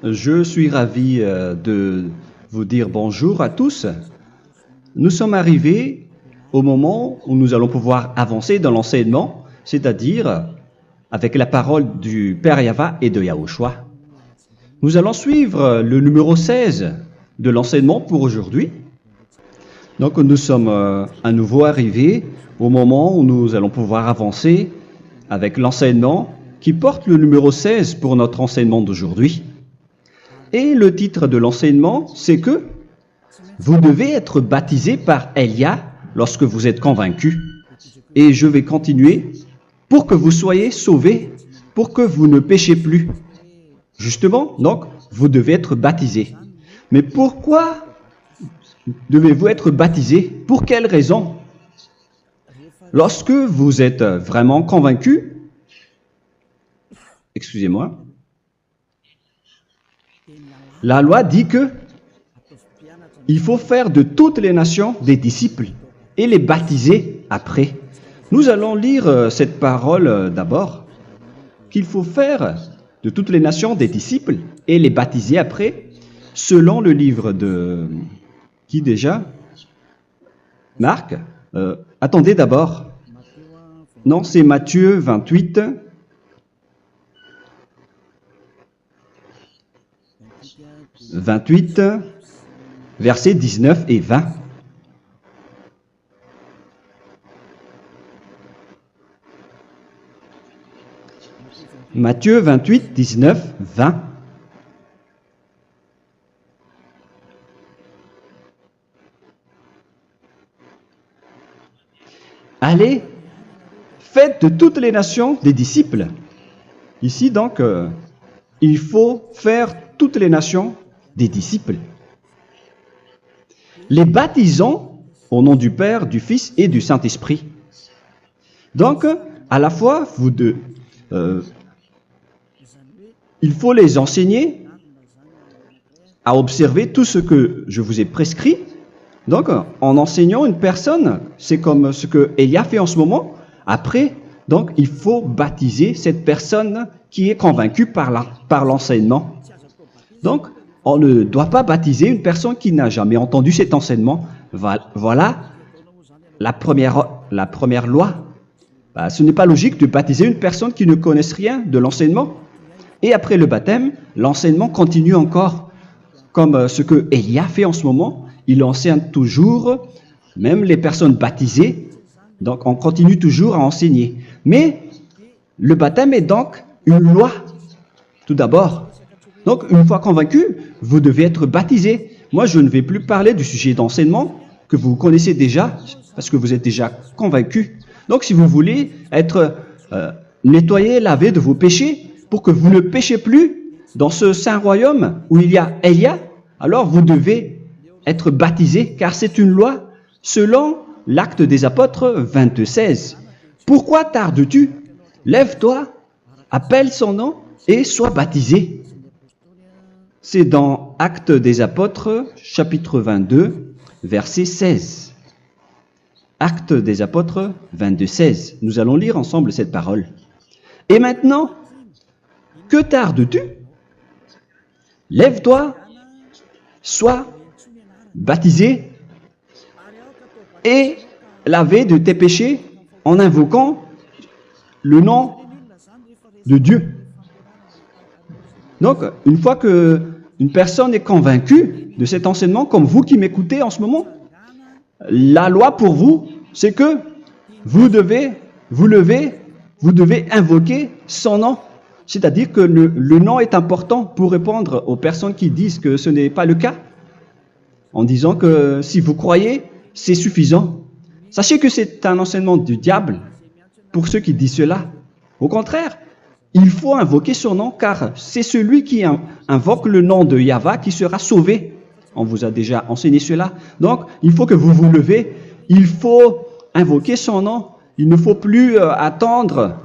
Je suis ravi de vous dire bonjour à tous. Nous sommes arrivés au moment où nous allons pouvoir avancer dans l'enseignement, c'est-à-dire avec la parole du Père Yava et de Yahushua. Nous allons suivre le numéro 16 de l'enseignement pour aujourd'hui. Donc nous sommes à nouveau arrivés au moment où nous allons pouvoir avancer avec l'enseignement qui porte le numéro 16 pour notre enseignement d'aujourd'hui. Et le titre de l'enseignement, c'est que vous devez être baptisé par Elia lorsque vous êtes convaincu. Et je vais continuer pour que vous soyez sauvés, pour que vous ne péchez plus. Justement, donc, vous devez être baptisé. Mais pourquoi devez-vous être baptisé? Pour quelle raison? Lorsque vous êtes vraiment convaincu, excusez-moi, la loi dit que il faut faire de toutes les nations des disciples et les baptiser après. Nous allons lire cette parole d'abord, qu'il faut faire de toutes les nations des disciples et les baptiser après, selon le livre de... Qui déjà? Marc. Attendez d'abord. Non, c'est Matthieu 28. Versets 19 et 20. Matthieu 28, 19, 20. Allez, faites de toutes les nations des disciples. Ici, donc, il faut faire toutes les nations des disciples. Les baptisons au nom du Père, du Fils et du Saint-Esprit. Donc, à la fois, il faut les enseigner à observer tout ce que je vous ai prescrit. Donc, en enseignant une personne, c'est comme ce que Elia fait en ce moment. Après, donc, il faut baptiser cette personne qui est convaincue par l'enseignement. Donc, on ne doit pas baptiser une personne qui n'a jamais entendu cet enseignement. Voilà la première loi. Ce n'est pas logique de baptiser une personne qui ne connaisse rien de l'enseignement. Et après le baptême, l'enseignement continue encore, comme ce que Elia fait en ce moment. Il enseigne toujours, même les personnes baptisées. Donc, on continue toujours à enseigner. Mais le baptême est donc une loi, tout d'abord. Donc, une fois convaincu, vous devez être baptisé. Moi, je ne vais plus parler du sujet d'enseignement que vous connaissez déjà, parce que vous êtes déjà convaincu. Donc, si vous voulez être nettoyé, lavé de vos péchés, pour que vous ne péchez plus dans ce saint royaume où il y a Elia, alors vous devez être baptisé, car c'est une loi selon l'Acte des Apôtres 22:16. Pourquoi tardes-tu? Lève-toi, appelle son nom et sois baptisé. C'est dans Actes des Apôtres, chapitre 22, verset 16. Actes des Apôtres 22:16. Nous allons lire ensemble cette parole. Et maintenant, que tardes-tu? Lève-toi, sois baptisé et lavé de tes péchés en invoquant le nom de Dieu. Donc, une fois qu'une personne est convaincue de cet enseignement, comme vous qui m'écoutez en ce moment, la loi pour vous, c'est que vous devez invoquer son nom. C'est-à-dire que le nom est important pour répondre aux personnes qui disent que ce n'est pas le cas, en disant que si vous croyez, c'est suffisant. Sachez que c'est un enseignement du diable pour ceux qui disent cela. Au contraire, il faut invoquer son nom, car c'est celui qui invoque le nom de Yahva qui sera sauvé. On vous a déjà enseigné cela. Donc, il faut que vous vous levez, il faut invoquer son nom. Il ne faut plus attendre.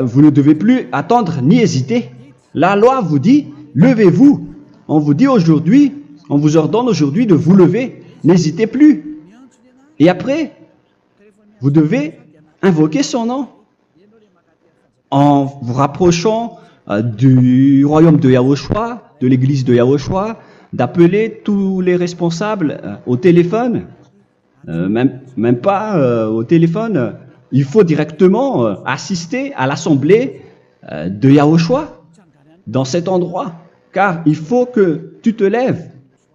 Vous ne devez plus attendre ni hésiter. La loi vous dit, levez-vous. On vous dit aujourd'hui, on vous ordonne aujourd'hui de vous lever. N'hésitez plus. Et après, vous devez invoquer son nom en vous rapprochant du royaume de Yahushua, de l'église de Yahushua, d'appeler tous les responsables au téléphone, même pas au téléphone. Il faut directement assister à l'assemblée de Yahushua dans cet endroit, car il faut que tu te lèves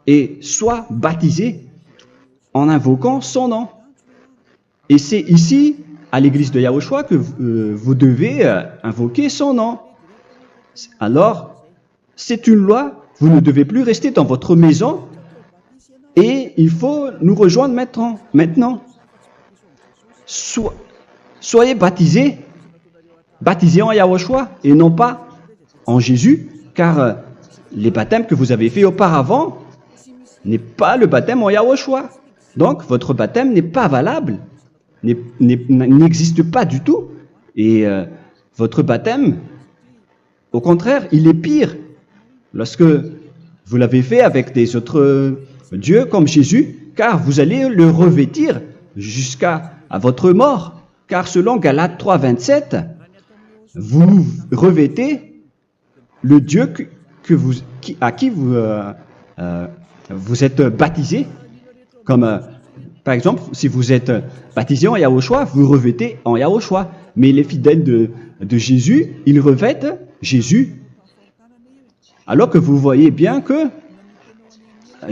et sois baptisé en invoquant son nom. Et c'est ici, à l'église de Yahushua, que vous devez invoquer son nom. Alors, c'est une loi, vous ne devez plus rester dans votre maison et il faut nous rejoindre maintenant. Soyez baptisés en Yahushua et non pas en Jésus, car les baptêmes que vous avez faits auparavant n'est pas le baptême en Yahushua. Donc, votre baptême n'est pas valable, n'existe pas du tout. Et votre baptême, au contraire, il est pire. Lorsque vous l'avez fait avec des autres dieux comme Jésus, car vous allez le revêtir jusqu'à votre mort. Car selon Galates 3, 27, vous revêtez le Dieu à qui vous êtes baptisé. Comme par exemple, si vous êtes baptisé en Yahushua, vous revêtez en Yahushua. Mais les fidèles de Jésus, ils revêtent Jésus. Alors que vous voyez bien que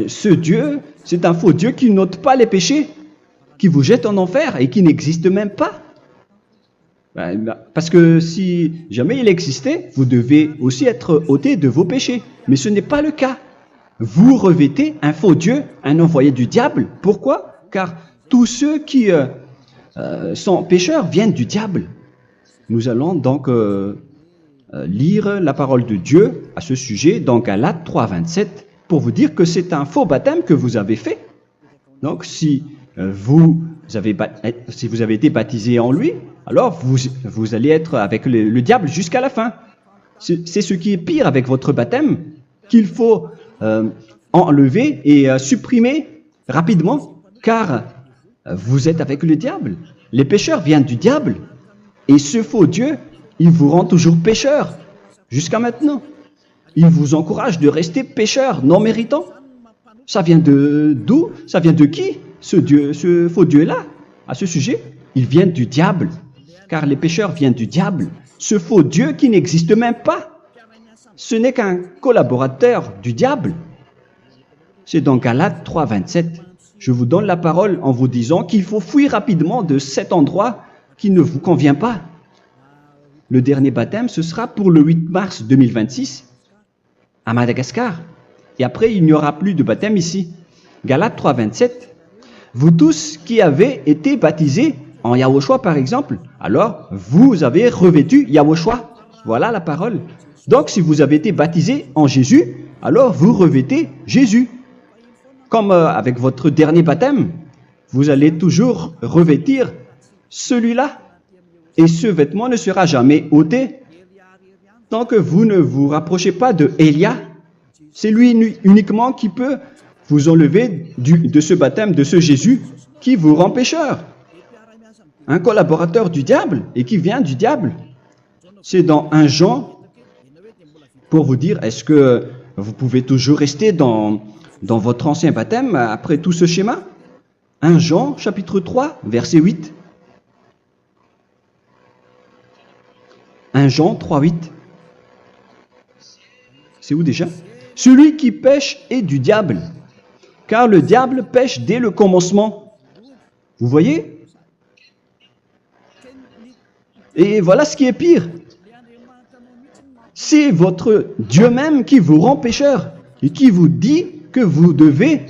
ce Dieu, c'est un faux Dieu qui n'ôte pas les péchés, qui vous jette en enfer et qui n'existe même pas. Parce que si jamais il existait, vous devez aussi être ôté de vos péchés. Mais ce n'est pas le cas. Vous revêtez un faux Dieu, un envoyé du diable. Pourquoi? Car tous ceux qui sont pécheurs viennent du diable. Nous allons donc lire la parole de Dieu à ce sujet dans Galates 3, 27 pour vous dire que c'est un faux baptême que vous avez fait. Donc si vous avez été baptisé en lui, alors vous allez être avec le diable jusqu'à la fin. C'est ce qui est pire avec votre baptême qu'il faut enlever et supprimer rapidement, car vous êtes avec le diable. Les pécheurs viennent du diable et ce faux Dieu, il vous rend toujours pécheur jusqu'à maintenant. Il vous encourage de rester pécheur non méritant. Ça vient d'où? Ça vient de qui? Ce faux Dieu-là, à ce sujet, ils viennent du diable, car les pécheurs viennent du diable. Ce faux Dieu qui n'existe même pas, ce n'est qu'un collaborateur du diable. C'est dans Galates 3, 27. Je vous donne la parole en vous disant qu'il faut fuir rapidement de cet endroit qui ne vous convient pas. Le dernier baptême, ce sera pour le 8 mars 2026 à Madagascar. Et après, il n'y aura plus de baptême ici. Galates 3, 27. Vous tous qui avez été baptisés en Yahushua, par exemple, alors vous avez revêtu Yahushua. Voilà la parole. Donc, si vous avez été baptisés en Jésus, alors vous revêtez Jésus. Comme avec votre dernier baptême, vous allez toujours revêtir celui-là. Et ce vêtement ne sera jamais ôté tant que vous ne vous rapprochez pas de Élia. C'est lui uniquement qui peut vous enlever de ce baptême, de ce Jésus qui vous rend pécheur. Un collaborateur du diable et qui vient du diable. C'est dans 1 Jean, pour vous dire, est-ce que vous pouvez toujours rester dans votre ancien baptême après tout ce schéma? 1 Jean, chapitre 3, verset 8. 1 Jean 3, 8. C'est où déjà? Celui qui pêche est du diable, car le diable pêche dès le commencement. Vous voyez? Et voilà ce qui est pire. C'est votre Dieu même qui vous rend pécheur et qui vous dit que vous devez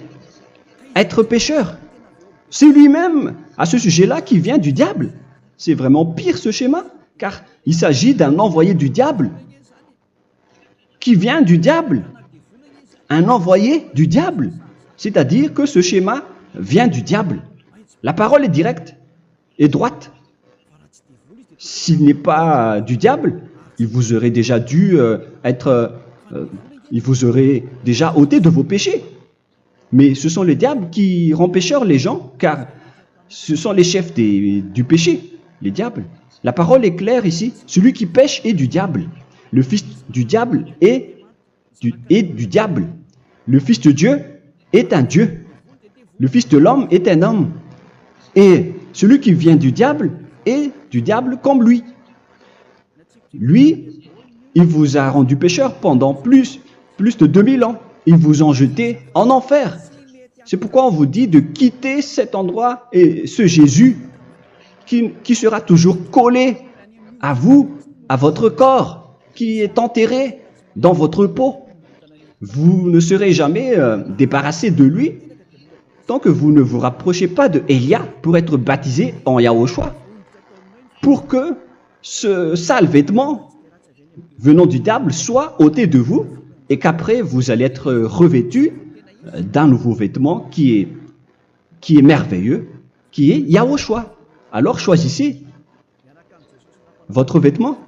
être pécheur. C'est lui-même, à ce sujet-là, qui vient du diable. C'est vraiment pire ce schéma, car il s'agit d'un envoyé du diable qui vient du diable. Un envoyé du diable. C'est-à-dire que ce schéma vient du diable. La parole est directe et droite. S'il n'est pas du diable, il vous aurait déjà dû il vous aurait déjà ôté de vos péchés. Mais ce sont les diables qui rendent pécheurs les gens, car ce sont les chefs du péché, les diables. La parole est claire ici. Celui qui pêche est du diable. le fils du diable est du diable. Le fils de Dieu est un Dieu. Le fils de l'homme est un homme. Et celui qui vient du diable est du diable comme lui. Lui, il vous a rendu pécheur pendant plus de 2000 ans. Il vous a jeté en enfer. C'est pourquoi on vous dit de quitter cet endroit et ce Jésus qui sera toujours collé à vous, à votre corps, qui est enterré dans votre peau. Vous ne serez jamais débarrassé de lui tant que vous ne vous rapprochez pas de Élia pour être baptisé en Yahushua, pour que ce sale vêtement venant du diable soit ôté de vous et qu'après vous allez être revêtu d'un nouveau vêtement qui est merveilleux, qui est Yahushua. Alors choisissez votre vêtement.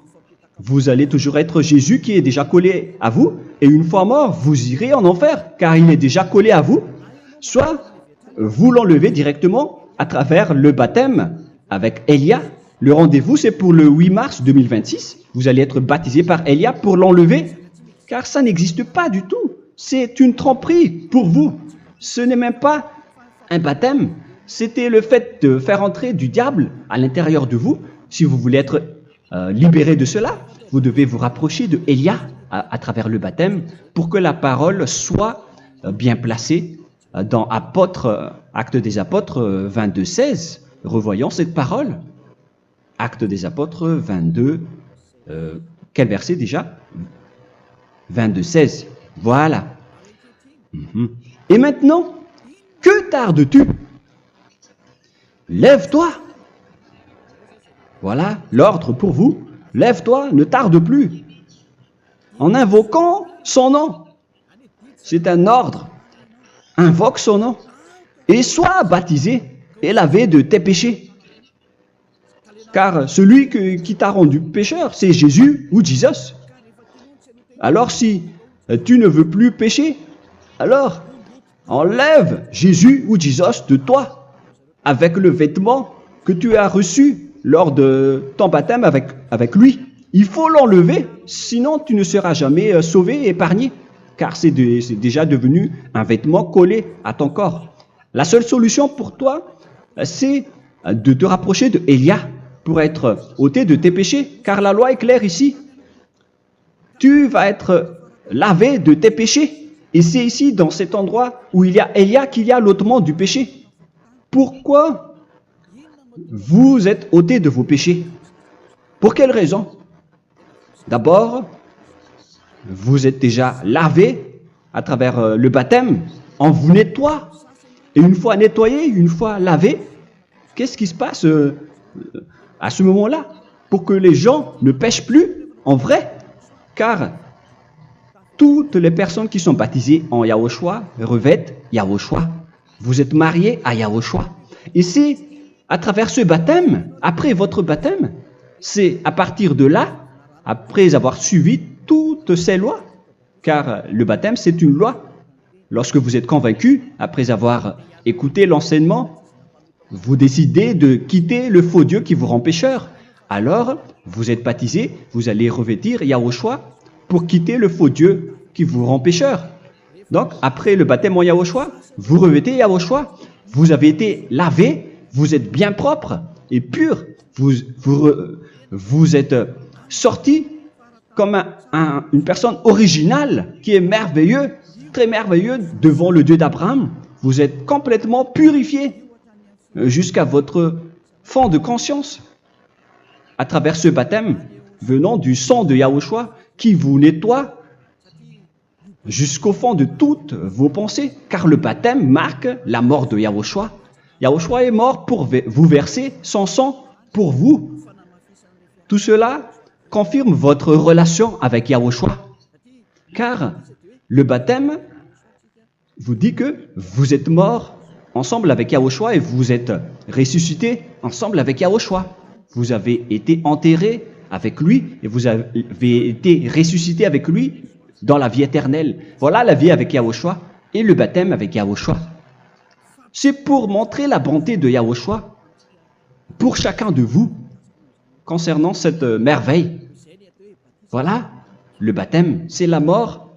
Vous allez toujours être Jésus qui est déjà collé à vous, et une fois mort, vous irez en enfer, car il est déjà collé à vous. Soit vous l'enlevez directement à travers le baptême avec Élia. Le rendez-vous, c'est pour le 8 mars 2026. Vous allez être baptisé par Élia pour l'enlever, car ça n'existe pas du tout. C'est une tromperie pour vous. Ce n'est même pas un baptême. C'était le fait de faire entrer du diable à l'intérieur de vous. Si vous voulez être libéré de cela, vous devez vous rapprocher de Élia à travers le baptême pour que la parole soit bien placée dans Actes des Apôtres 22:16. Revoyons cette parole. Actes des Apôtres 22, quel verset déjà? 22:16. Voilà. Et maintenant, que tardes-tu? Lève-toi. Voilà l'ordre pour vous. Lève-toi, ne tarde plus. En invoquant son nom. C'est un ordre. Invoque son nom. Et sois baptisé et lavé de tes péchés. Car celui qui t'a rendu pécheur, c'est Jésus ou Jesus. Alors si tu ne veux plus pécher, alors enlève Jésus ou Jesus de toi avec le vêtement que tu as reçu lors de ton baptême avec lui. Il faut l'enlever, sinon tu ne seras jamais sauvé, épargné, car c'est déjà devenu un vêtement collé à ton corps. La seule solution pour toi, c'est de te rapprocher de Élia pour être ôté de tes péchés, car la loi est claire ici. Tu vas être lavé de tes péchés. Et c'est ici, dans cet endroit où il y a Élia, qu'il y a l'ôtement du péché. Pourquoi vous êtes ôté de vos péchés? Pour quelle raison? D'abord, vous êtes déjà lavé à travers le baptême. On vous nettoie. Et une fois nettoyé, une fois lavé, qu'est-ce qui se passe à ce moment-là? Pour que les gens ne pêchent plus en vrai. Car toutes les personnes qui sont baptisées en Yahushua revêtent Yahushua. Vous êtes mariés à Yahushua. Et c'est à travers ce baptême, après votre baptême, c'est à partir de là, après avoir suivi toutes ces lois, car le baptême c'est une loi. Lorsque vous êtes convaincu, après avoir écouté l'enseignement, vous décidez de quitter le faux Dieu qui vous rend pécheur. Alors, vous êtes baptisé, vous allez revêtir Yahushua pour quitter le faux Dieu qui vous rend pécheur. Donc, après le baptême en Yahushua, vous revêtez Yahushua. Vous avez été lavé, vous êtes bien propre et pur. Vous êtes sorti comme une personne originale qui est merveilleux, très merveilleux devant le Dieu d'Abraham. Vous êtes complètement purifié jusqu'à votre fond de conscience à travers ce baptême venant du sang de Yahushua qui vous nettoie jusqu'au fond de toutes vos pensées, car le baptême marque la mort de Yahushua. Yahushua est mort pour vous verser son sang pour vous. Tout cela confirme votre relation avec Yahushua, car le baptême vous dit que vous êtes mort ensemble avec Yahushua et vous êtes ressuscité ensemble avec Yahushua. Vous avez été enterré avec lui et vous avez été ressuscité avec lui dans la vie éternelle. Voilà la vie avec Yahushua et le baptême avec Yahushua. C'est pour montrer la bonté de Yahushua pour chacun de vous concernant cette merveille. Voilà le baptême, c'est la mort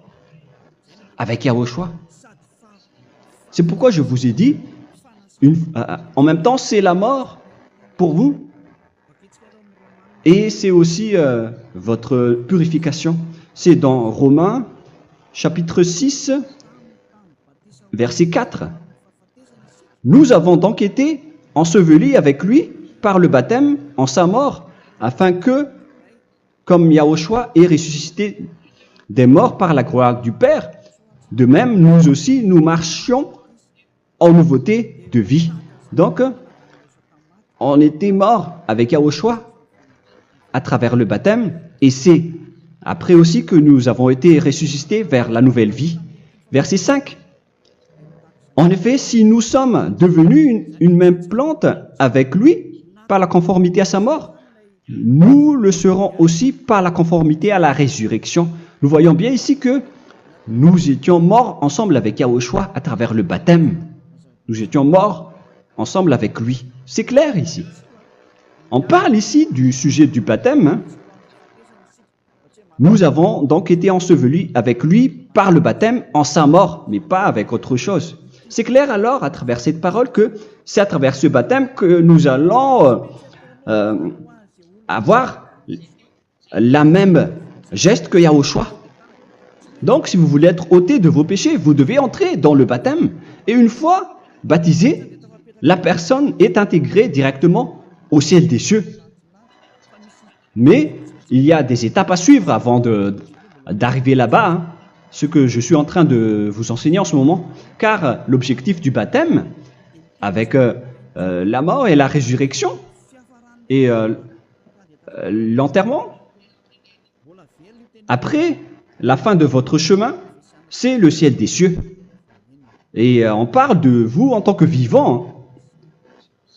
avec Yahushua. C'est pourquoi je vous ai dit, en même temps, c'est la mort pour vous et c'est aussi votre purification. C'est dans Romains, chapitre 6, verset 4. Nous avons donc été ensevelis avec lui par le baptême en sa mort, afin que, comme Yahushua est ressuscité des morts par la gloire du Père, de même, nous aussi, nous marchions en nouveauté de vie. Donc, on était morts avec Yahushua à travers le baptême, et c'est après aussi que nous avons été ressuscités vers la nouvelle vie. Verset 5. En effet, si nous sommes devenus une même plante avec lui par la conformité à sa mort, nous le serons aussi par la conformité à la résurrection. Nous voyons bien ici que nous étions morts ensemble avec Yahushua à travers le baptême. Nous étions morts ensemble avec lui. C'est clair ici. On parle ici du sujet du baptême. Nous avons donc été ensevelis avec lui par le baptême en sa mort, mais pas avec autre chose. C'est clair alors à travers cette parole que c'est à travers ce baptême que nous allons avoir la même geste que Yahushua. Donc si vous voulez être ôté de vos péchés, vous devez entrer dans le baptême. Et une fois baptisé, la personne est intégrée directement au ciel des cieux. Mais il y a des étapes à suivre avant d'arriver là-bas, hein, ce que je suis en train de vous enseigner en ce moment, car l'objectif du baptême, avec la mort et la résurrection, et l'enterrement, après la fin de votre chemin, c'est le ciel des cieux. Et on parle de vous en tant que vivant.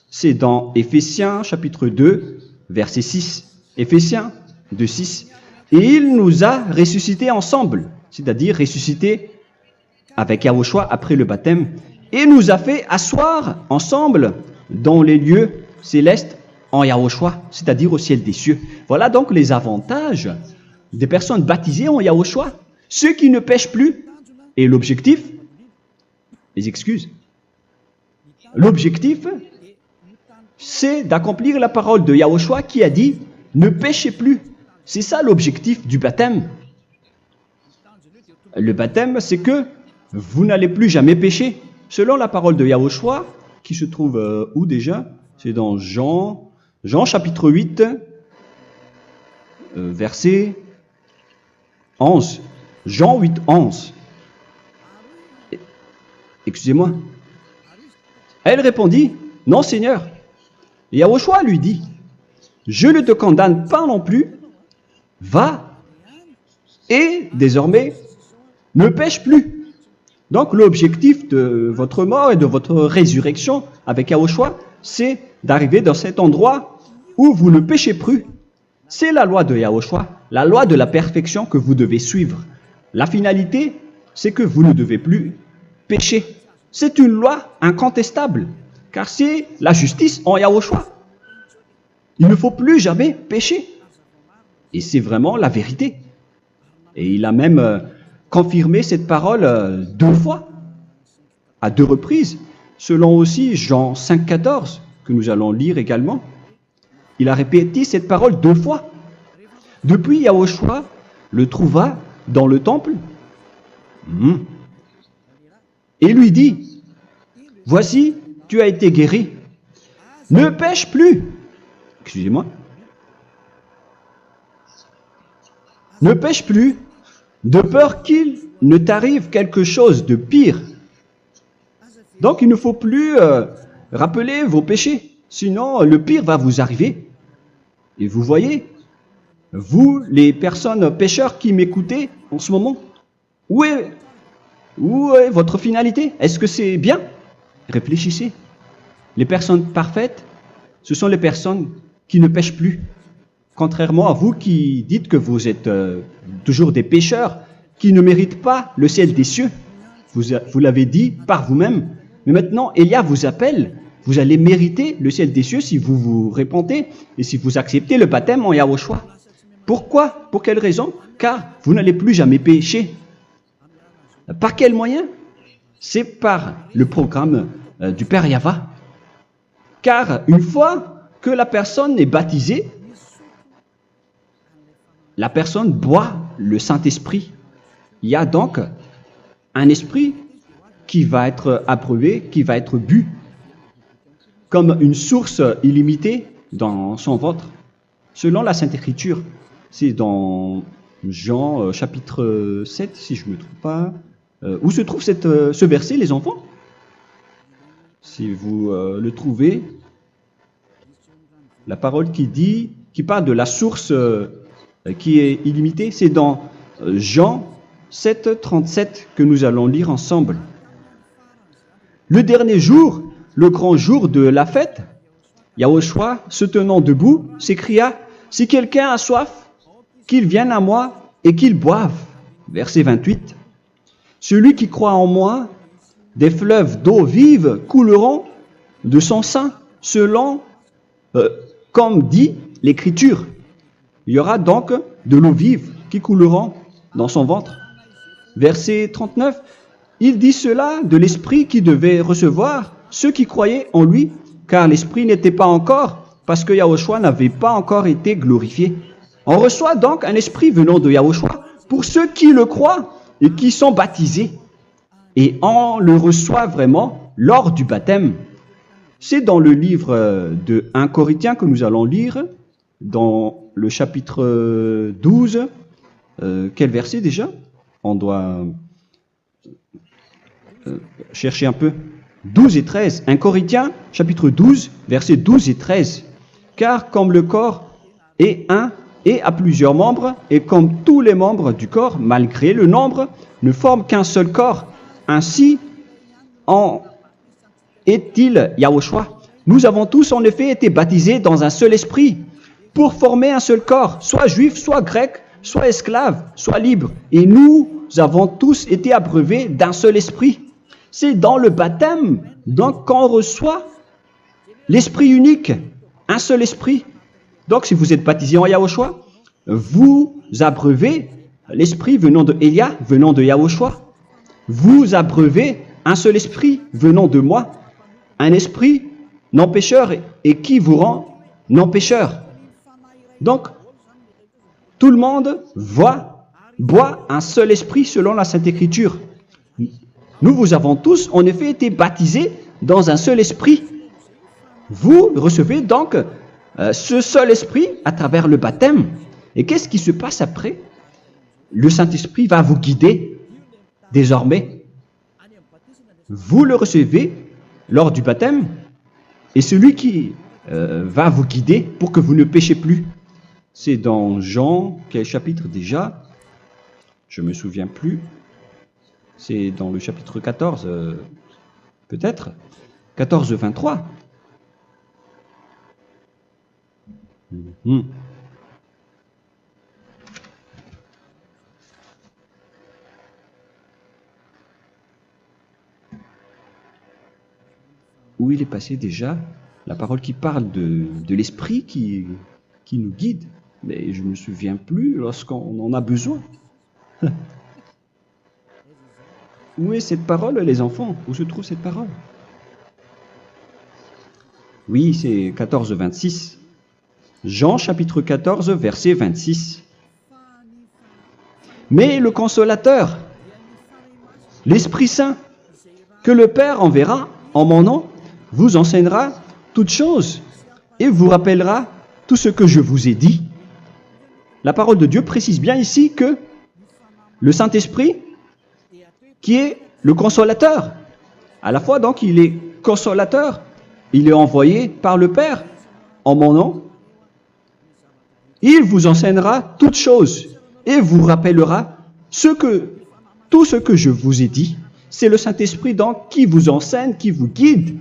C'est dans Éphésiens chapitre 2, verset 6. Éphésiens 2, 6. Et il nous a ressuscités ensemble, c'est-à-dire ressuscités avec Yahushua après le baptême, et nous a fait asseoir ensemble dans les lieux célestes en Yahushua, c'est-à-dire au ciel des cieux. Voilà donc les avantages des personnes baptisées en Yahushua, ceux qui ne pêchent plus. Et l'objectif, les excuses, l'objectif, c'est d'accomplir la parole de Yahushua qui a dit « Ne péchez plus ». C'est ça l'objectif du baptême. Le baptême, c'est que vous n'allez plus jamais pécher. Selon la parole de Yahushua, qui se trouve où déjà? C'est dans Jean chapitre 8, verset 11. Jean 8, 11. Excusez-moi. Elle répondit, « Non, Seigneur. » Et Yahushua lui dit, « Je ne te condamne pas non plus. Va et désormais ne pêche plus. » Donc l'objectif de votre mort et de votre résurrection avec Yahushua, c'est d'arriver dans cet endroit où vous ne péchez plus. C'est la loi de Yahushua, la loi de la perfection que vous devez suivre. La finalité, c'est que vous ne devez plus pécher. C'est une loi incontestable, car c'est la justice en Yahushua. Il ne faut plus jamais pécher. Et c'est vraiment la vérité. Et il a même confirmé cette parole 2 fois, à 2 reprises, selon aussi Jean 5, 14, que nous allons lire également. Il a répété cette parole 2 fois. Depuis, Yahushua le trouva dans le temple et lui dit, « Voici, tu as été guéri. Ne pêche plus. » Excusez-moi. Ne pêche plus, de peur qu'il ne t'arrive quelque chose de pire. Donc il ne faut plus rappeler vos péchés, sinon le pire va vous arriver. Et vous voyez, vous, les personnes pécheurs qui m'écoutez en ce moment, où est votre finalité? Est-ce que c'est bien? Réfléchissez. Les personnes parfaites, ce sont les personnes qui ne pêchent plus. Contrairement à vous qui dites que vous êtes toujours des pécheurs qui ne méritent pas le ciel des cieux. Vous l'avez dit par vous-même. Mais maintenant, Élia vous appelle. Vous allez mériter le ciel des cieux si vous vous repentez et si vous acceptez le baptême en Yahushua. Pourquoi? Pour quelle raison? Car vous n'allez plus jamais pécher. Par quel moyen? C'est par le programme du Père Yahva. Car une fois que la personne est baptisée, la personne boit le Saint-Esprit. Il y a donc un esprit qui va être approuvé, qui va être bu, comme une source illimitée dans son ventre, selon la Sainte Écriture. C'est dans Jean chapitre 7, si je ne me trompe pas. Où se trouve ce verset, les enfants? Si vous le trouvez, la parole qui parle de la source qui est illimitée, c'est dans Jean 7, 37 que nous allons lire ensemble. Le dernier jour, le grand jour de la fête, Yahushua, se tenant debout, s'écria, « Si quelqu'un a soif, qu'il vienne à moi et qu'il boive. » Verset 28. « Celui qui croit en moi, des fleuves d'eau vive couleront de son sein, selon, comme dit l'Écriture. » Il y aura donc de l'eau vive qui couleront dans son ventre. Verset 39. Il dit cela de l'Esprit qui devait recevoir ceux qui croyaient en lui, car l'Esprit n'était pas encore, parce que Yahushua n'avait pas encore été glorifié. On reçoit donc un Esprit venant de Yahushua pour ceux qui le croient et qui sont baptisés. Et on le reçoit vraiment lors du baptême. C'est dans le livre de 1 Corinthiens que nous allons lire, dans le chapitre 12. Quel verset déjà? On doit chercher un peu. 12 et 13. 1 Corinthiens, chapitre 12, versets 12 et 13. Car comme le corps est un et a plusieurs membres, et comme tous les membres du corps, malgré le nombre, ne forment qu'un seul corps, ainsi en est-il Yahushua. Nous avons tous en effet été baptisés dans un seul esprit, pour former un seul corps, soit juif, soit grec, soit esclave, soit libre. Et nous avons tous été abreuvés d'un seul esprit. C'est dans le baptême, donc, qu'on reçoit l'esprit unique, un seul esprit. Donc, si vous êtes baptisé en Yahushua, vous abreuvez l'esprit venant de Elia, venant de Yahushua. Vous abreuvez un seul esprit venant de moi, un esprit non pécheur et qui vous rend non pécheur. Donc, tout le monde boit un seul esprit selon la Sainte Écriture. Nous avons tous en effet été baptisés dans un seul esprit. Vous recevez donc ce seul esprit à travers le baptême. Et qu'est-ce qui se passe après? Le Saint-Esprit va vous guider désormais. Vous le recevez lors du baptême et celui qui va vous guider pour que vous ne péchez plus. C'est dans Jean, quel chapitre déjà? Je ne me souviens plus. C'est dans le chapitre 14, peut-être. 14, 23. Où il est passé déjà? La parole qui parle de l'esprit qui nous guide. Mais je ne me souviens plus lorsqu'on en a besoin. Où est cette parole, les enfants? Où se trouve cette parole? Oui, c'est 14, 26. Jean chapitre 14, verset 26. Mais le consolateur, l'Esprit Saint, que le Père enverra en mon nom, vous enseignera toutes choses et vous rappellera tout ce que je vous ai dit. La parole de Dieu précise bien ici que le Saint-Esprit, qui est le consolateur, à la fois donc il est consolateur, il est envoyé par le Père en mon nom, il vous enseignera toutes choses et vous rappellera tout ce que je vous ai dit. C'est le Saint-Esprit donc qui vous enseigne, qui vous guide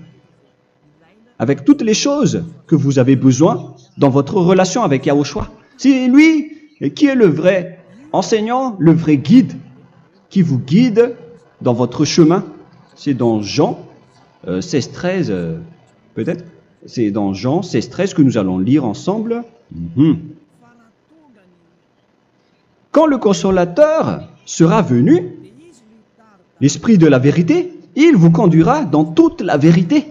avec toutes les choses que vous avez besoin dans votre relation avec Yahushua. C'est lui qui est le vrai enseignant, le vrai guide, qui vous guide dans votre chemin. C'est dans Jean 16, 13, peut-être. C'est dans Jean 16, 13 que nous allons lire ensemble. quand le consolateur sera venu, l'Esprit de la vérité, il vous conduira dans toute la vérité.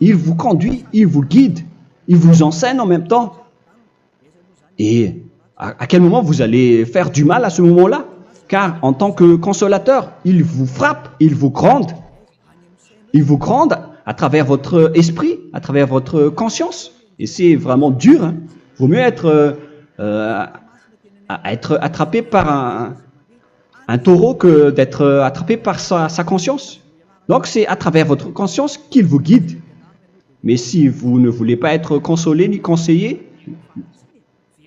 Il vous conduit, il vous guide, il vous enseigne en même temps. Et à quel moment vous allez faire du mal à ce moment-là? Car en tant que consolateur, il vous frappe, il vous gronde. Il vous gronde à travers votre esprit, à travers votre conscience. Et c'est vraiment dur. Hein. Vaut mieux être attrapé par un taureau que d'être attrapé par sa conscience. Donc c'est à travers votre conscience qu'il vous guide. Mais si vous ne voulez pas être consolé ni conseillé,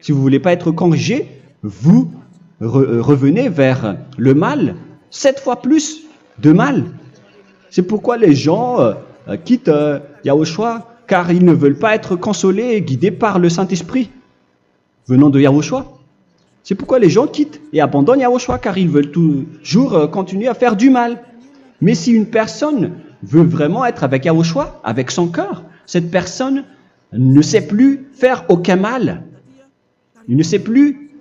si vous ne voulez pas être corrigé, vous revenez vers le mal, 7 fois plus de mal. C'est pourquoi les gens quittent Yahushua, car ils ne veulent pas être consolés et guidés par le Saint-Esprit venant de Yahushua. C'est pourquoi les gens quittent et abandonnent Yahushua, car ils veulent toujours continuer à faire du mal. Mais si une personne veut vraiment être avec Yahushua, avec son cœur, cette personne ne sait plus faire aucun mal. Il ne sait plus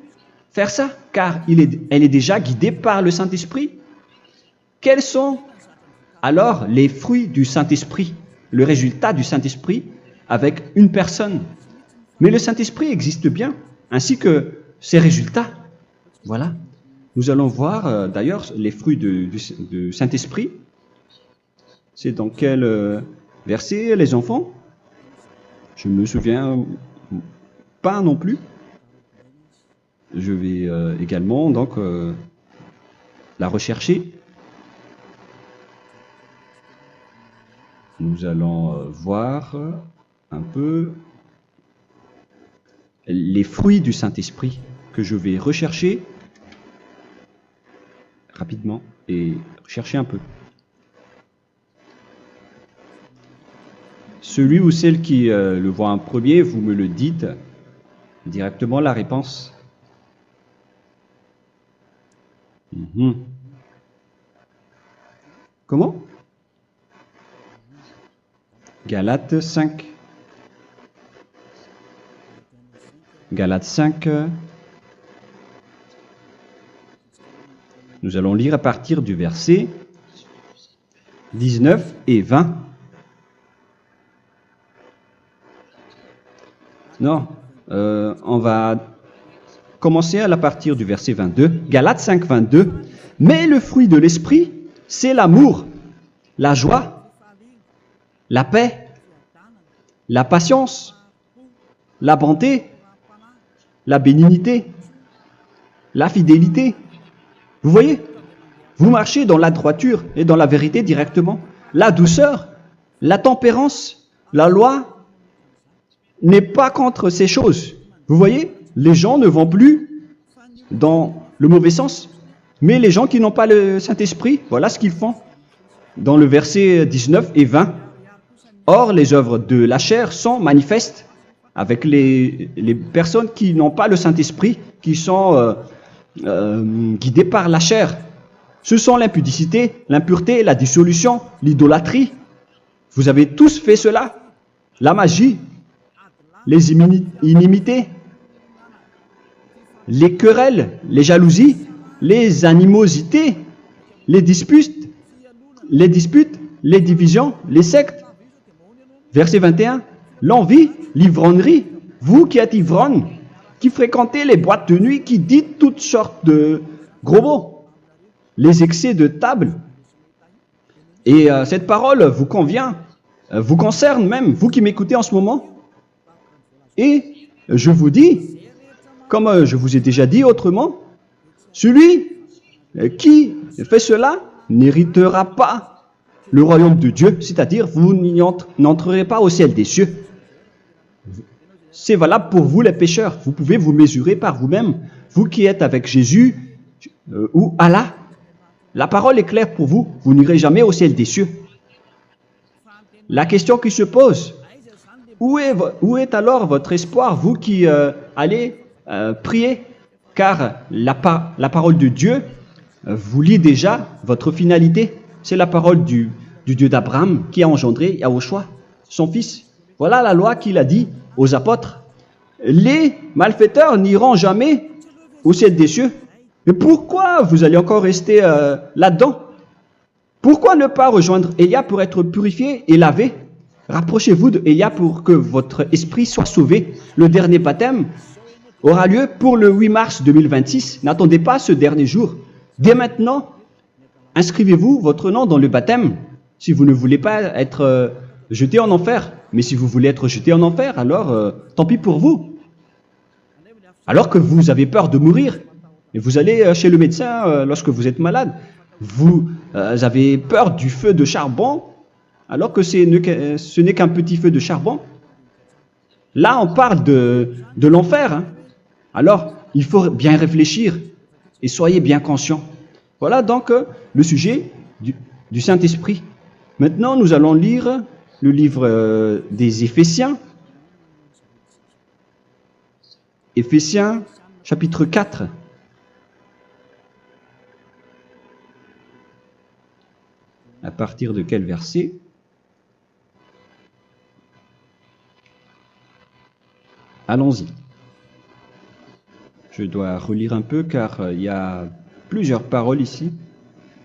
faire ça, car elle est déjà guidée par le Saint-Esprit. Quels sont alors les fruits du Saint-Esprit, le résultat du Saint-Esprit avec une personne? Mais le Saint-Esprit existe bien, ainsi que ses résultats. Voilà. Nous allons voir d'ailleurs les fruits du Saint-Esprit. C'est dans quel verset, les enfants? Je ne me souviens pas non plus. Je vais également donc la rechercher. Nous allons voir un peu les fruits du Saint-Esprit que je vais rechercher rapidement et chercher un peu. Celui ou celle qui le voit en premier, vous me le dites directement la réponse. Comment? Galates 5. Galates 5. Nous allons lire à partir du verset 19 et 20. Non, on va commencer à partir du verset 22. Galates 5, 22. Mais le fruit de l'esprit, c'est l'amour, la joie, la paix, la patience, la bonté, la bénignité, la fidélité. Vous voyez? Vous marchez dans la droiture et dans la vérité directement. La douceur, la tempérance, la loi n'est pas contre ces choses. Vous voyez? Les gens ne vont plus dans le mauvais sens. Mais les gens qui n'ont pas le Saint-Esprit, voilà ce qu'ils font. Dans le verset 19 et 20. Or, les œuvres de la chair sont manifestes avec les personnes qui n'ont pas le Saint-Esprit, qui sont guidées par la chair. Ce sont l'impudicité, l'impureté, la dissolution, l'idolâtrie. Vous avez tous fait cela. La magie, les inimités, les querelles, les jalousies, les animosités, les disputes, les divisions, les sectes. Verset 21, l'envie, l'ivrognerie, vous qui êtes ivrognes, qui fréquentez les boîtes de nuit, qui dites toutes sortes de gros mots, les excès de table. Et cette parole vous convient, vous concerne même, vous qui m'écoutez en ce moment. Et je vous dis, comme je vous ai déjà dit autrement, celui qui fait cela n'héritera pas le royaume de Dieu, c'est-à-dire vous n'entrerez pas au ciel des cieux. C'est valable pour vous les pécheurs. Vous pouvez vous mesurer par vous-même, vous qui êtes avec Jésus ou Allah. La parole est claire pour vous, vous n'irez jamais au ciel des cieux. La question qui se pose, où est alors votre espoir, vous qui allez prier? Car la parole de Dieu vous lit déjà votre finalité. C'est la parole du Dieu d'Abraham qui a engendré Yahushua, son fils. Voilà la loi qu'il a dit aux apôtres. Les malfaiteurs n'iront jamais au ciel des cieux. Mais pourquoi vous allez encore rester là-dedans? Pourquoi ne pas rejoindre Élia pour être purifié et lavé? Rapprochez-vous d'Élia pour que votre esprit soit sauvé. Le dernier baptême aura lieu pour le 8 mars 2026. N'attendez pas ce dernier jour. Dès maintenant, inscrivez-vous votre nom dans le baptême si vous ne voulez pas être jeté en enfer. Mais si vous voulez être jeté en enfer, alors tant pis pour vous. Alors que vous avez peur de mourir, et vous allez chez le médecin lorsque vous êtes malade, vous avez peur du feu de charbon, alors que ce n'est qu'un petit feu de charbon. Là, on parle de l'enfer. Hein. Alors, il faut bien réfléchir et soyez bien conscients. Voilà donc le sujet du Saint-Esprit. Maintenant, nous allons lire le livre des Éphésiens. Éphésiens, chapitre 4. À partir de quel verset? Allons-y. Je dois relire un peu car il y a plusieurs paroles ici.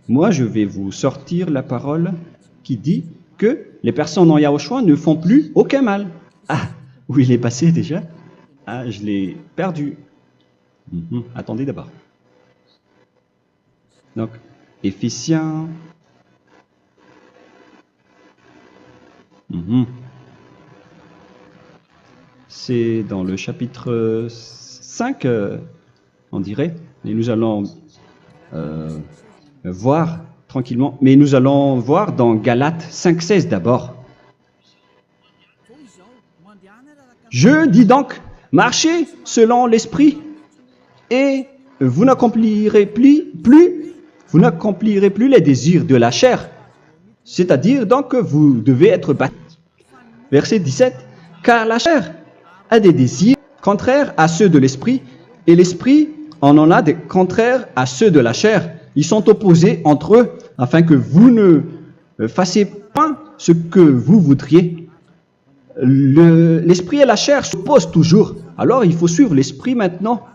Moi, je vais vous sortir la parole qui dit que les personnes en Yahushua ne font plus aucun mal. Ah, où il est passé déjà? Ah, je l'ai perdu. Attendez d'abord. Donc, Éphésiens. C'est dans le chapitre 5, on dirait. Et nous allons voir tranquillement. Mais nous allons voir dans Galates 5,16 d'abord. Je dis donc, marchez selon l'esprit, et vous n'accomplirez plus les désirs de la chair. C'est-à-dire donc que vous devez être baptisé. Verset 17. Car la chair a des désirs contraires à ceux de l'esprit, et l'esprit en a des contraires à ceux de la chair. Ils sont opposés entre eux, afin que vous ne fassiez pas ce que vous voudriez. L'esprit et la chair s'opposent toujours. Alors il faut suivre l'esprit maintenant